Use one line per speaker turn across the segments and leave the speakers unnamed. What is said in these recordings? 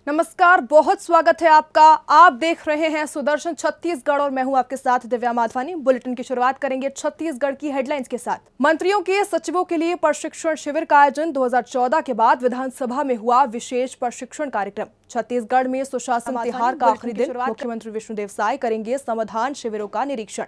नमस्कार, बहुत स्वागत है आपका। आप देख रहे हैं सुदर्शन छत्तीसगढ़ और मैं हूं आपके साथ दिव्या माधवानी। बुलेटिन की शुरुआत करेंगे छत्तीसगढ़ की हेडलाइंस के साथ। मंत्रियों के सचिवों के लिए प्रशिक्षण शिविर का आयोजन 2014 के बाद विधानसभा में हुआ विशेष प्रशिक्षण कार्यक्रम। छत्तीसगढ़ में सुशासन तिहार का आखिरी दिन मुख्यमंत्री विष्णुदेव साय करेंगे समाधान शिविरों का निरीक्षण।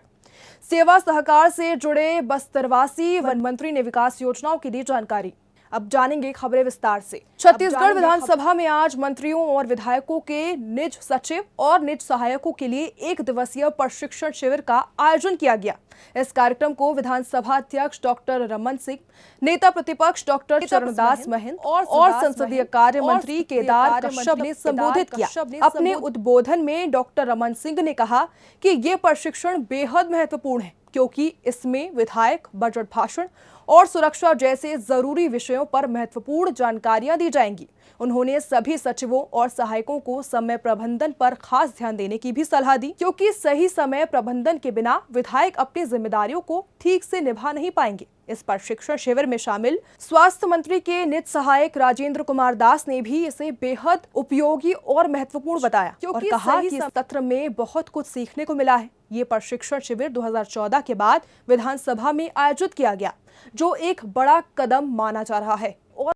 सेवा सहकार से जुड़े बस्तरवासी वन मंत्री ने विकास योजनाओं की दी जानकारी। अब जानेंगे खबरें विस्तार से। छत्तीसगढ़ विधानसभा में आज मंत्रियों और विधायकों के निज सचिव और निज सहायकों के लिए 1 दिवसीय प्रशिक्षण शिविर का आयोजन किया गया। इस कार्यक्रम को विधानसभा अध्यक्ष डॉक्टर रमन सिंह, नेता प्रतिपक्ष डॉक्टर चरणदास महंत और संसदीय कार्य मंत्री केदार कश्यप ने संबोधित किया। अपने उद्बोधन में डॉक्टर रमन सिंह ने कहा कि ये प्रशिक्षण बेहद महत्वपूर्ण है, क्योंकि इसमें विधायक, बजट भाषण और सुरक्षा जैसे जरूरी विषयों पर महत्वपूर्ण जानकारियां दी जाएंगी। उन्होंने सभी सचिवों और सहायकों को समय प्रबंधन पर खास ध्यान देने की भी सलाह दी, क्योंकि सही समय प्रबंधन के बिना विधायक अपनी जिम्मेदारियों को ठीक से निभा नहीं पाएंगे। इस प्रशिक्षण शिविर में शामिल स्वास्थ्य मंत्री के निज सहायक राजेंद्र कुमार दास ने भी इसे बेहद उपयोगी और महत्वपूर्ण बताया और कहा कि इस सत्र में बहुत कुछ सीखने को मिला है। ये प्रशिक्षण शिविर 2014 के बाद विधानसभा में आयोजित किया गया, जो एक बड़ा कदम माना जा रहा है। और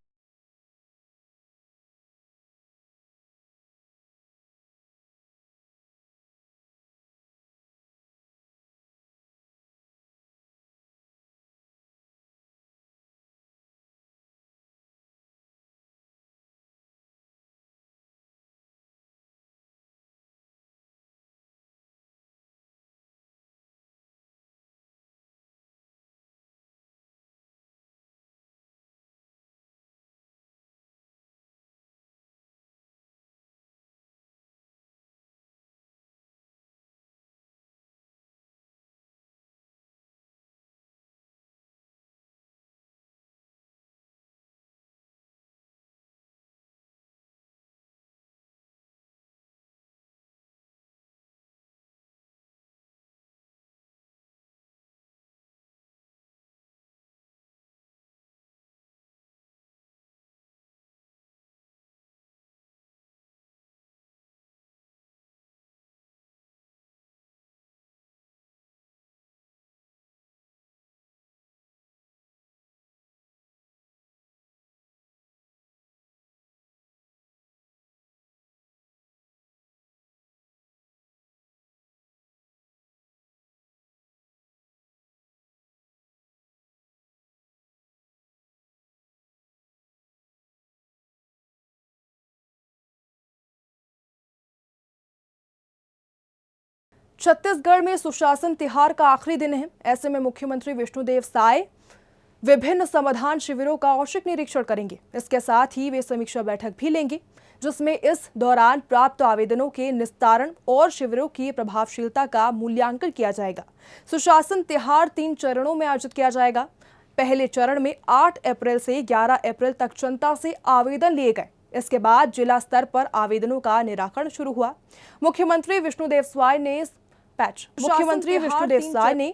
छत्तीसगढ़ में सुशासन तिहार का आखिरी दिन है। ऐसे में मुख्यमंत्री विष्णुदेव साय विभिन्न समाधान शिविरों का औचक निरीक्षण करेंगे। इसके साथ ही वे समीक्षा बैठक भी लेंगे, जिसमें इस दौरान प्राप्त आवेदनों के निस्तारण और शिविरों की प्रभावशीलता का मूल्यांकन किया जाएगा। सुशासन तिहार 3 चरणों में आयोजित किया जाएगा। पहले चरण में 8 अप्रैल से 11 अप्रैल तक जनता से आवेदन लिए गए। इसके बाद जिला स्तर पर आवेदनों का निराकरण शुरू हुआ। मुख्यमंत्री विष्णुदेव साय ने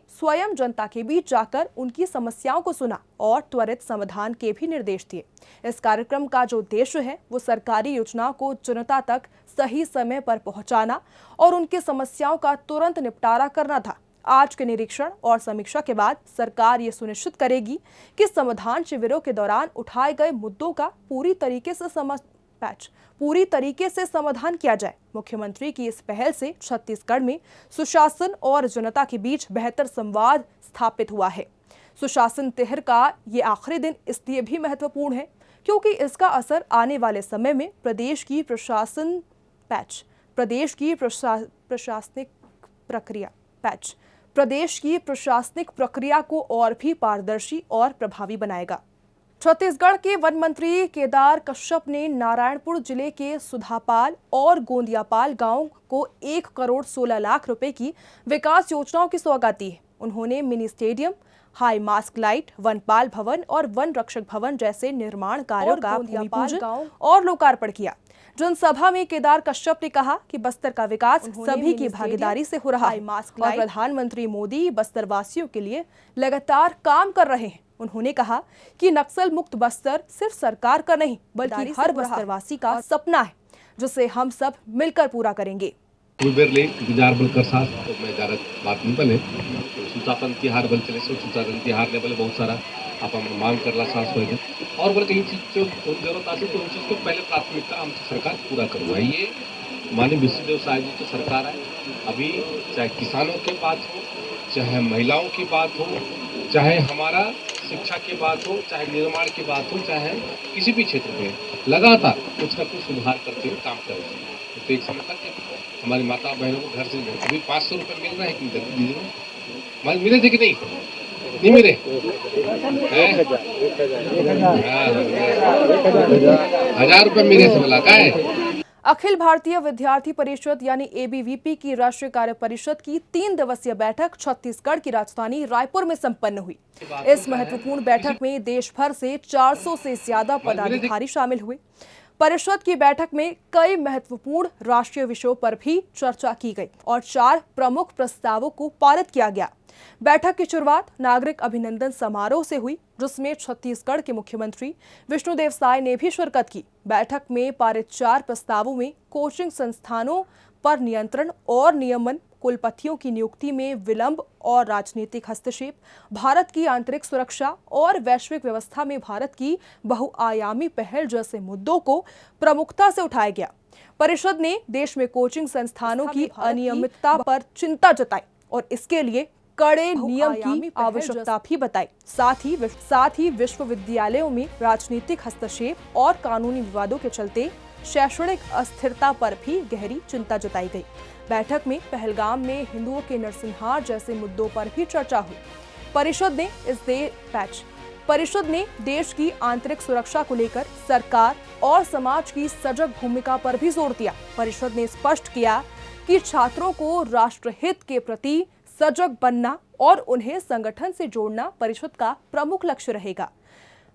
स्वयं जनता के बीच जाकर उनकी समस्याओं को सुना और त्वरित समाधान के भी निर्देश दिए। इस कार्यक्रम का जो उद्देश्य है, वो सरकारी योजनाओं को जनता तक सही समय पर पहुंचाना और उनकी समस्याओं का तुरंत निपटारा करना था। आज के निरीक्षण और समीक्षा के बाद सरकार ये सुनिश्चित करेगी कि समाधान शिविरों के दौरान उठाए गए मुद्दों का पूरी तरीके से समाधान किया जाए। मुख्यमंत्री की इस पहल से छत्तीसगढ़ में सुशासन और जनता के बीच बेहतर संवाद स्थापित हुआ है। सुशासन तिहार का ये आखिरी दिन इसलिए भी महत्वपूर्ण है, क्योंकि इसका असर आने वाले समय में प्रदेश की प्रशासनिक प्रक्रिया को और भी पारदर्शी और प्रभावी बनाएगा। छत्तीसगढ़ के वन मंत्री केदार कश्यप ने नारायणपुर जिले के सुधापाल और गोंदियापाल गांव को 1 करोड़ 16 लाख रुपए की विकास योजनाओं की सौगात दी है। उन्होंने mini stadium, high mask light, वनपाल भवन और वन रक्षक भवन जैसे निर्माण कार्यों का भूमि पूजन और लोकार्पण किया। जनसभा में केदार कश्यप ने कहा कि बस्तर का विकास सभी की भागीदारी से हो रहा है और प्रधानमंत्री मोदी बस्तर वासियों के लिए लगातार काम कर रहे हैं। उन्होंने कहा कि नक्सल मुक्त बस्तर सिर्फ सरकार का नहीं, बल्कि हर बस्तरवासी का सपना है। जिसे हम सब मिलकर पूरा करेंगे।
सुचातन तिहार बल चले सुचातन तिहार ने बोले बहुत सारा आप मांग करला सांस हो और बोले कहीं चीज जो जरूरत आती तो उन चीज को पहले प्राथमिकता हम सरकार पूरा करवाइए। माननीय विष्णुदेव साय जी तो सरकार है अभी, चाहे किसानों की बात हो, चाहे महिलाओं की बात हो, चाहे हमारा शिक्षा की बात हो, चाहे निर्माण की बात हो, चाहे किसी भी क्षेत्र में लगातार कुछ न कुछ सुधार करते हुए काम कर रहे हैं। तो एक समय तक हमारी माता बहनों को घर से अभी 500 रुपये मिल रहा है कि दीदी को मिले थे कि नहीं मिले? 1000 रुपये मिले से बोला का है।
अखिल भारतीय विद्यार्थी परिषद यानी एबीवीपी की राष्ट्रीय कार्य परिषद की 3 दिवसीय बैठक छत्तीसगढ़ की राजधानी रायपुर में संपन्न हुई। इस महत्वपूर्ण बैठक में देश भर से 400 से ज्यादा पदाधिकारी शामिल हुए। परिषद की बैठक में कई महत्वपूर्ण राष्ट्रीय विषयों पर भी चर्चा की गई और 4 प्रमुख प्रस्तावों को पारित किया गया। बैठक की शुरुआत नागरिक अभिनंदन समारोह से हुई, जिसमें छत्तीसगढ़ के मुख्यमंत्री विष्णुदेव साय ने भी शिरकत की। बैठक में पारित 4 प्रस्तावों में कोचिंग संस्थानों पर नियंत्रण और नियमन, कुलपतियों की नियुक्ति में विलंब और राजनीतिक हस्तक्षेप, भारत की आंतरिक सुरक्षा और वैश्विक व्यवस्था में भारत की बहुआयामी पहल जैसे मुद्दों को प्रमुखता से उठाया गया। परिषद ने देश में कोचिंग संस्थानों की अनियमितता पर चिंता जताई और इसके लिए कड़े नियम की आवश्यकता भी बताई। साथ ही विश्वविद्यालयों में राजनीतिक हस्तक्षेप और कानूनी विवादों के चलते शैक्षणिक अस्थिरता पर भी गहरी चिंता जताई गई। बैठक में पहलगाम में हिंदुओं के नरसंहार जैसे मुद्दों पर भी चर्चा हुई। परिषद ने देश की आंतरिक सुरक्षा को लेकर सरकार और समाज की सजग भूमिका पर भी जोर दिया। परिषद ने स्पष्ट किया कि छात्रों को राष्ट्रहित के प्रति सजग बनना और उन्हें संगठन से जोड़ना परिषद का प्रमुख लक्ष्य रहेगा।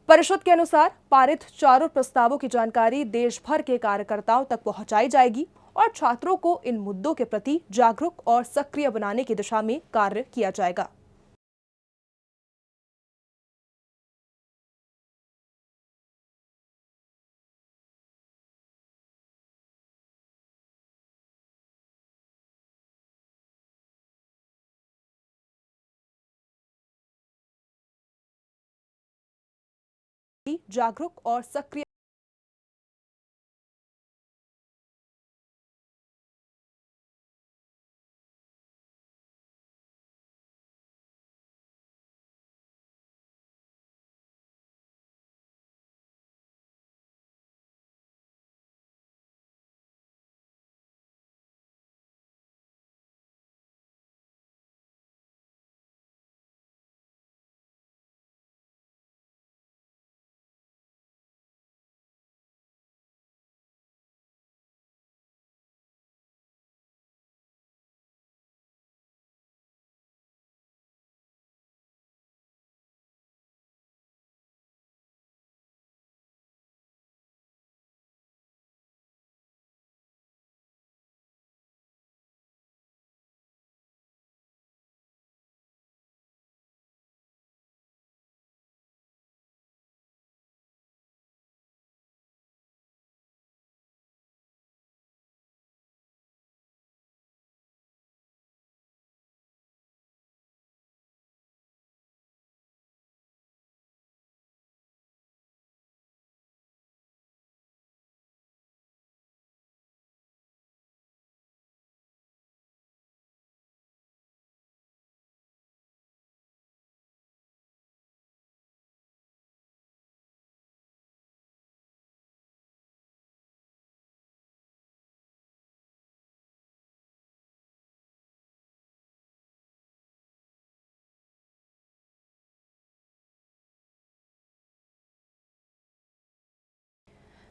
परिषद के अनुसार पारित 4 प्रस्तावों की जानकारी देश भर के कार्यकर्ताओं तक पहुंचाई जाएगी और छात्रों को इन मुद्दों के प्रति जागरूक और सक्रिय बनाने की दिशा में कार्य किया जाएगा। जागरूक और सक्रिय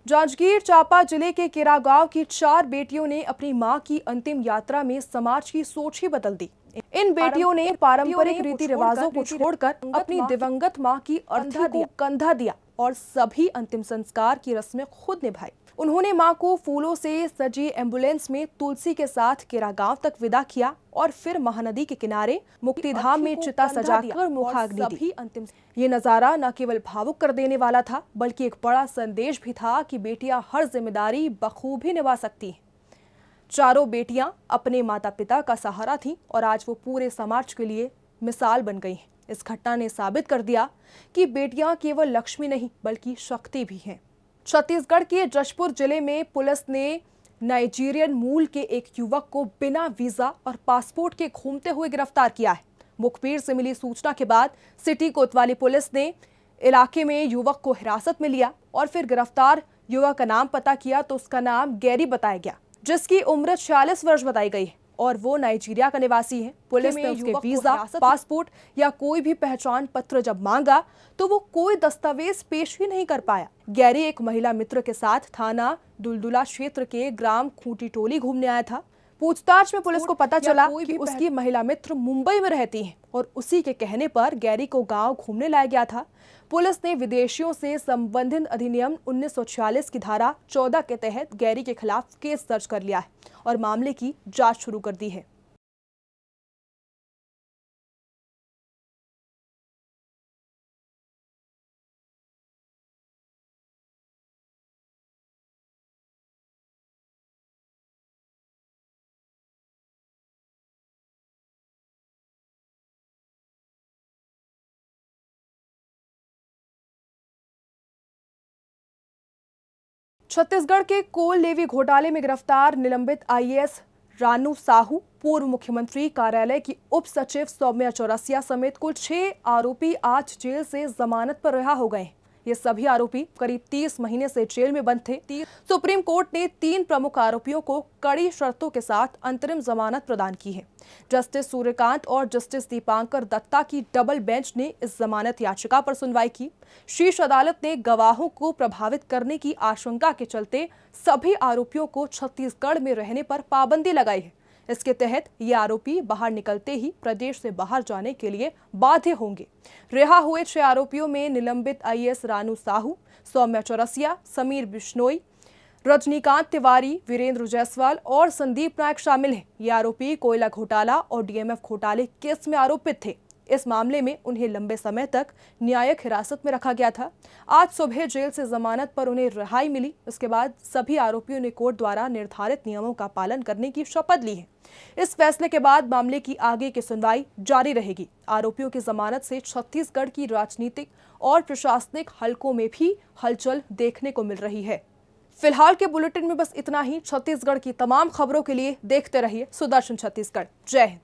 जांजगीर चांपा जिले के केरा गांव की 4 बेटियों ने अपनी मां की अंतिम यात्रा में समाज की सोच ही बदल दी। इन बेटियों ने पारंपरिक रीति रिवाजों को छोड़कर अपनी दिवंगत मां की अर्थी को कंधा दिया और सभी अंतिम संस्कार की रस्में खुद निभाई। उन्होंने मां को फूलों से सजी एम्बुलेंस में तुलसी के साथ केरा गांव तक विदा किया और फिर महानदी के किनारे मुक्तिधाम में चिता सजाकर मुखाग्नि दी। अंतिम ये नजारा न केवल भावुक कर देने वाला था, बल्कि एक बड़ा संदेश भी था कि बेटियां हर जिम्मेदारी बखूबी निभा सकती हैं। चारों बेटियां अपने माता पिता का सहारा थीं और आज वो पूरे समाज के लिए मिसाल बन गई हैं। इस घटना ने साबित कर दिया कि बेटियां केवल लक्ष्मी नहीं बल्कि शक्ति भी हैं। छत्तीसगढ़ के जशपुर जिले में पुलिस ने नाइजीरियन मूल के एक युवक को बिना वीजा और पासपोर्ट के घूमते हुए गिरफ्तार किया है। मुखबिर से मिली सूचना के बाद सिटी कोतवाली पुलिस ने इलाके में युवक को हिरासत में लिया और फिर गिरफ्तार युवक का नाम पता किया तो उसका नाम गैरी बताया गया, जिसकी उम्र 46 वर्ष बताई गई है और वो नाइजीरिया का निवासी है। पुलिस ने उसके वीजा, पासपोर्ट या कोई भी पहचान पत्र जब मांगा तो वो कोई दस्तावेज पेश ही नहीं कर पाया। गैरी एक महिला मित्र के साथ थाना दुलदुला क्षेत्र के ग्राम खूंटी टोली घूमने आया था। पूछताछ में पुलिस को पता चला कि उसकी महिला मित्र मुंबई में रहती हैं और उसी के कहने पर गैरी को गांव घूमने लाया गया था। पुलिस ने विदेशियों से संबंधित अधिनियम 1946 की धारा 14 के तहत गैरी के खिलाफ केस दर्ज कर लिया है और मामले की जांच शुरू कर दी है। छत्तीसगढ़ के कोल लेवी घोटाले में गिरफ्तार निलंबित आईएएस रानू साहू, पूर्व मुख्यमंत्री कार्यालय की उप सचिव सौम्या चौरसिया समेत कुल 6 आरोपी आज जेल से जमानत पर रिहा हो गए। ये सभी आरोपी करीब 30 महीने से जेल में बंद थे। सुप्रीम कोर्ट ने 3 प्रमुख आरोपियों को कड़ी शर्तों के साथ अंतरिम जमानत प्रदान की है। जस्टिस सूर्यकांत और जस्टिस दीपांकर दत्ता की डबल बेंच ने इस जमानत याचिका पर सुनवाई की। शीर्ष अदालत ने गवाहों को प्रभावित करने की आशंका के चलते सभी आरोपियों को छत्तीसगढ़ में रहने पर पाबंदी लगाई है। इसके तहत ये आरोपी बाहर निकलते ही प्रदेश से बाहर जाने के लिए बाध्य होंगे। रिहा हुए 6 आरोपियों में निलंबित आईएएस रानू साहू, सौम्या चौरसिया, समीर बिश्नोई, रजनीकांत तिवारी, वीरेंद्र जायसवाल और संदीप नायक शामिल हैं। ये आरोपी कोयला घोटाला और डीएमएफ घोटाले केस में आरोपित थे। इस मामले में उन्हें लंबे समय तक न्यायिक हिरासत में रखा गया था। आज सुबह जेल से जमानत पर उन्हें रिहाई मिली। इसके बाद सभी आरोपियों ने कोर्ट द्वारा निर्धारित नियमों का पालन करने की शपथ ली है। इस फैसले के बाद मामले की आगे की सुनवाई जारी रहेगी। आरोपियों की जमानत से छत्तीसगढ़ की राजनीतिक और प्रशासनिक हलकों में भी हलचल देखने को मिल रही है। फिलहाल के बुलेटिन में बस इतना ही। छत्तीसगढ़ की तमाम खबरों के लिए देखते रहिए सुदर्शन छत्तीसगढ़। जय हिंद।